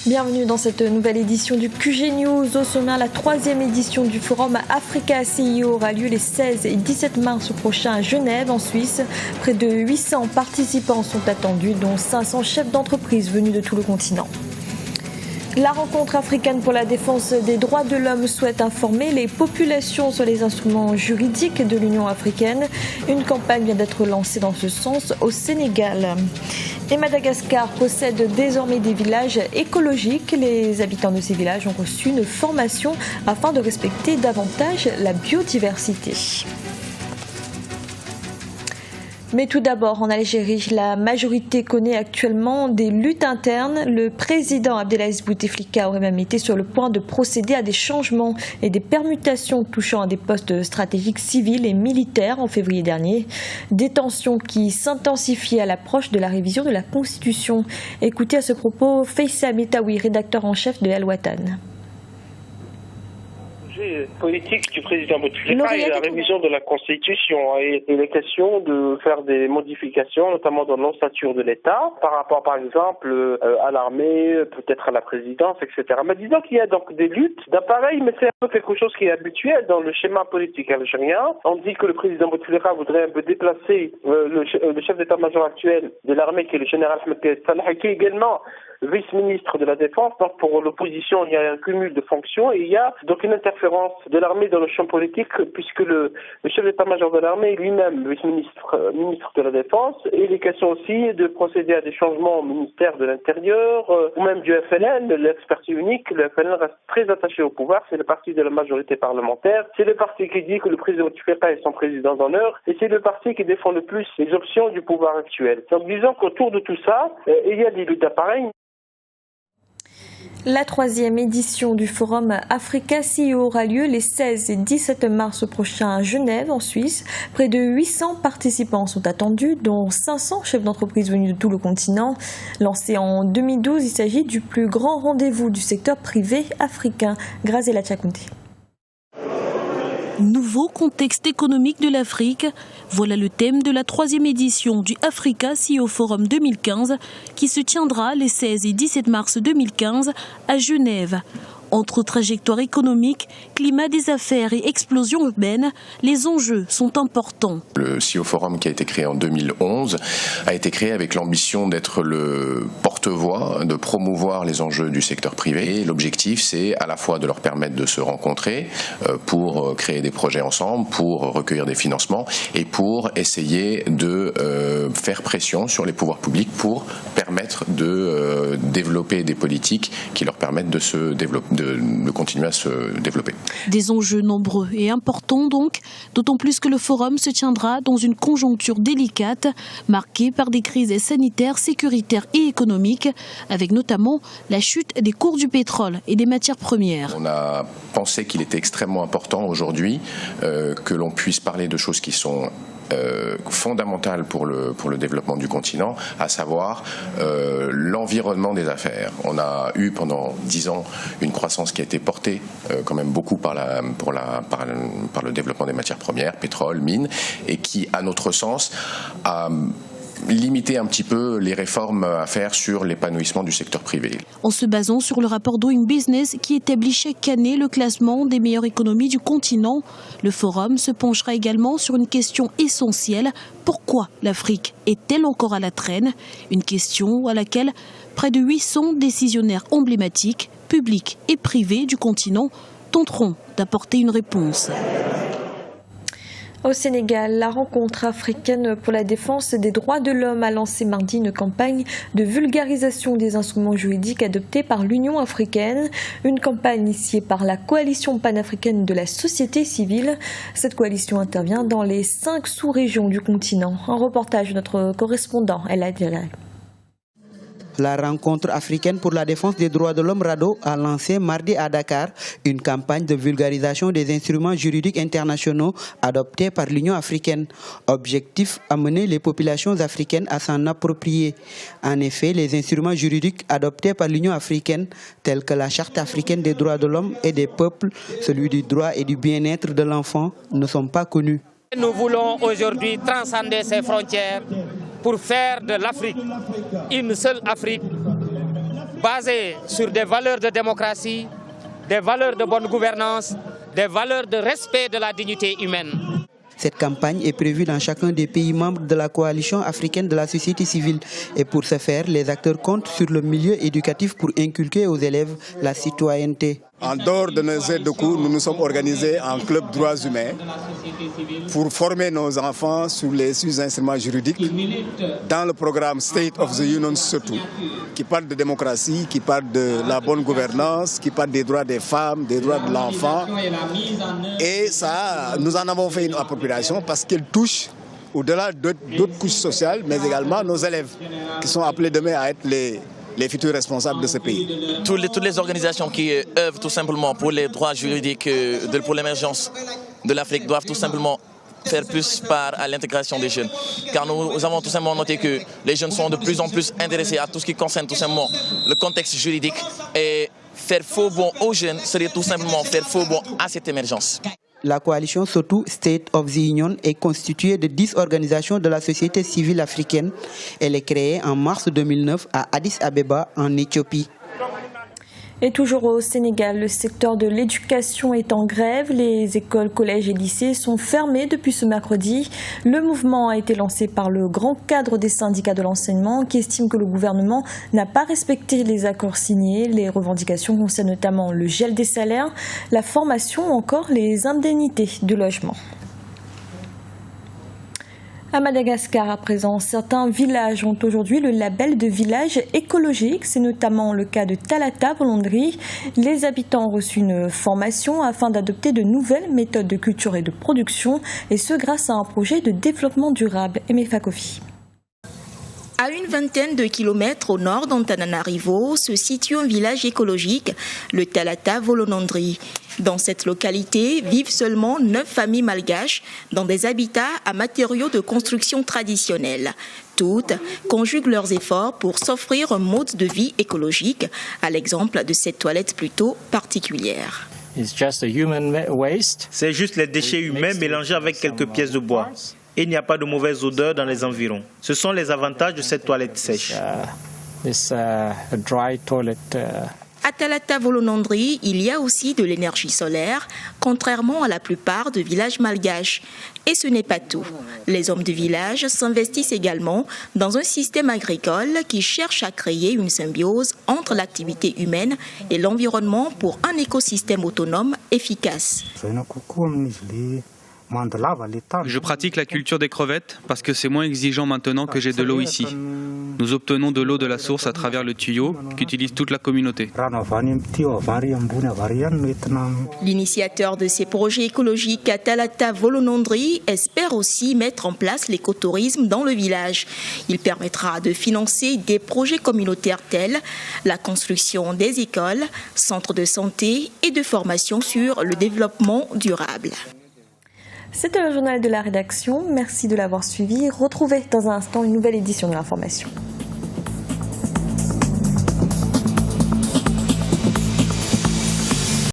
Bienvenue dans cette nouvelle édition du QG News. Au sommaire, la 3e édition du Forum Africa CIO aura lieu les 16 et 17 mars prochains à Genève, en Suisse. Près de 800 participants sont attendus, dont 500 chefs d'entreprise venus de tout le continent. La rencontre africaine pour la défense des droits de l'homme souhaite informer les populations sur les instruments juridiques de l'Union africaine. Une campagne vient d'être lancée dans ce sens au Sénégal. Et Madagascar possède désormais des villages écologiques. Les habitants de ces villages ont reçu une formation afin de respecter davantage la biodiversité. Mais tout d'abord, en Algérie, la majorité connaît actuellement des luttes internes. Le président Abdelaziz Bouteflika aurait même été sur le point de procéder à des changements et des permutations touchant à des postes stratégiques civils et militaires en février dernier. Des tensions qui s'intensifient à l'approche de la révision de la Constitution. Écoutez à ce propos Faïssa Metaoui, rédacteur en chef de Al Watan. Politique du président Bouteflika et la révision de la Constitution. Et il est question de faire des modifications, notamment dans l'ossature de l'État, par rapport, par exemple, à l'armée, peut-être à la présidence, etc. Mais disons qu'il y a donc des luttes d'appareil, mais c'est un peu quelque chose qui est habituel dans le schéma politique algérien. On dit que le président Bouteflika voudrait un peu déplacer le chef d'état-major actuel de l'armée, qui est le général Ahmed Salah, qui est également vice-ministre de la Défense. Donc pour l'opposition, il y a un cumul de fonctions et il y a donc une interférence de l'armée dans le champ politique, puisque le chef d'état-major de l'armée est lui-même ministre de la Défense. Et il est question aussi de procéder à des changements au ministère de l'Intérieur ou même du FLN, l'ex-parti unique. Le FLN reste très attaché au pouvoir, c'est le parti de la majorité parlementaire. C'est le parti qui dit que le président Bouteflika est son président d'honneur et c'est le parti qui défend le plus les options du pouvoir actuel. Donc disons qu'autour de tout ça, il y a des luttes d'appareil. La 3e édition du Forum Africa CIO aura lieu les 16 et 17 mars prochains à Genève, en Suisse. Près de 800 participants sont attendus, dont 500 chefs d'entreprise venus de tout le continent. Lancé en 2012, il s'agit du plus grand rendez-vous du secteur privé africain. Grazela Tchakounté. Nouveau contexte économique de l'Afrique, voilà le thème de la 3e édition du Africa CIO Forum 2015 qui se tiendra les 16 et 17 mars 2015 à Genève. Entre trajectoire économique, climat des affaires et explosion urbaine, les enjeux sont importants. Le CIO Forum, qui a été créé en 2011, a été créé avec l'ambition d'être le porte-voix, de promouvoir les enjeux du secteur privé. L'objectif, c'est à la fois de leur permettre de se rencontrer pour créer des projets ensemble, pour recueillir des financements et pour essayer de faire pression sur les pouvoirs publics pour permettre de développer des politiques qui leur permettent de se développer, de continuer à se développer. Des enjeux nombreux et importants donc, d'autant plus que le forum se tiendra dans une conjoncture délicate, marquée par des crises sanitaires, sécuritaires et économiques, avec notamment la chute des cours du pétrole et des matières premières. On a pensé qu'il était extrêmement important aujourd'hui que l'on puisse parler de choses qui sont fondamentale pour le développement du continent, à savoir l'environnement des affaires. On a eu pendant 10 ans une croissance qui a été portée quand même beaucoup par le développement des matières premières, pétrole, mines, et qui, à notre sens, a limiter un petit peu les réformes à faire sur l'épanouissement du secteur privé. En se basant sur le rapport Doing Business qui établit chaque année le classement des meilleures économies du continent, le forum se penchera également sur une question essentielle. Pourquoi l'Afrique est-elle encore à la traîne? Une question à laquelle près de 800 décisionnaires emblématiques, publics et privés du continent tenteront d'apporter une réponse. Au Sénégal, la rencontre africaine pour la défense des droits de l'homme a lancé mardi une campagne de vulgarisation des instruments juridiques adoptés par l'Union africaine. Une campagne initiée par la coalition panafricaine de la société civile. Cette coalition intervient dans les 5 sous-régions du continent. Un reportage de notre correspondant, El Adjala. La rencontre africaine pour la défense des droits de l'homme RADDHO a lancé mardi à Dakar une campagne de vulgarisation des instruments juridiques internationaux adoptés par l'Union africaine. Objectif, amener les populations africaines à s'en approprier. En effet, les instruments juridiques adoptés par l'Union africaine, tels que la Charte africaine des droits de l'homme et des peuples, celui du droit et du bien-être de l'enfant, ne sont pas connus. Nous voulons aujourd'hui transcender ces frontières pour faire de l'Afrique une seule Afrique basée sur des valeurs de démocratie, des valeurs de bonne gouvernance, des valeurs de respect de la dignité humaine. Cette campagne est prévue dans chacun des pays membres de la coalition africaine de la société civile. Et pour ce faire, les acteurs comptent sur le milieu éducatif pour inculquer aux élèves la citoyenneté. En dehors de nos aides de cours, nous nous sommes organisés en club droits humains pour former nos enfants sur les instruments juridiques dans le programme State of the Union surtout, qui parle de démocratie, qui parle de la bonne gouvernance, qui parle des droits des femmes, des droits de l'enfant. Et ça, nous en avons fait une appropriation parce qu'elle touche au-delà d'autres couches sociales, mais également nos élèves qui sont appelés demain à être les futurs responsables de ce pays. Toutes les organisations qui œuvrent tout simplement pour les droits juridiques, pour l'émergence de l'Afrique doivent tout simplement faire plus part à l'intégration des jeunes. Car nous avons tout simplement noté que les jeunes sont de plus en plus intéressés à tout ce qui concerne tout simplement le contexte juridique et faire faux bond aux jeunes serait tout simplement faire faux bond à cette émergence. La coalition SOTU State of the Union est constituée de 10 organisations de la société civile africaine. Elle est créée en mars 2009 à Addis Abeba, en Éthiopie. Et toujours au Sénégal, le secteur de l'éducation est en grève. Les écoles, collèges et lycées sont fermés depuis ce mercredi. Le mouvement a été lancé par le grand cadre des syndicats de l'enseignement qui estime que le gouvernement n'a pas respecté les accords signés. Les revendications concernent notamment le gel des salaires, la formation ou encore les indemnités de logement. À Madagascar, à présent, certains villages ont aujourd'hui le label de village écologique. C'est notamment le cas de Talata Volondri. Les habitants ont reçu une formation afin d'adopter de nouvelles méthodes de culture et de production, et ce grâce à un projet de développement durable. Aimé Fakofi. À une vingtaine de kilomètres au nord d'Antananarivo se situe un village écologique, le Talata Volonandri. Dans cette localité vivent seulement 9 familles malgaches dans des habitats à matériaux de construction traditionnels. Toutes conjuguent leurs efforts pour s'offrir un mode de vie écologique, à l'exemple de cette toilette plutôt particulière. C'est juste les déchets humains mélangés avec quelques pièces de bois. Et il n'y a pas de mauvaise odeur dans les environs. Ce sont les avantages de cette toilette sèche. À Talata Volonandri, il y a aussi de l'énergie solaire, contrairement à la plupart des villages malgaches. Et ce n'est pas tout. Les hommes du village s'investissent également dans un système agricole qui cherche à créer une symbiose entre l'activité humaine et l'environnement pour un écosystème autonome efficace. Je pratique la culture des crevettes parce que c'est moins exigeant maintenant que j'ai de l'eau ici. Nous obtenons de l'eau de la source à travers le tuyau qu'utilise toute la communauté. L'initiateur de ces projets écologiques à Talata Volonandri espère aussi mettre en place l'écotourisme dans le village. Il permettra de financer des projets communautaires tels la construction des écoles, centres de santé et de formation sur le développement durable. C'était le journal de la rédaction. Merci de l'avoir suivi. Retrouvez dans un instant une nouvelle édition de l'information.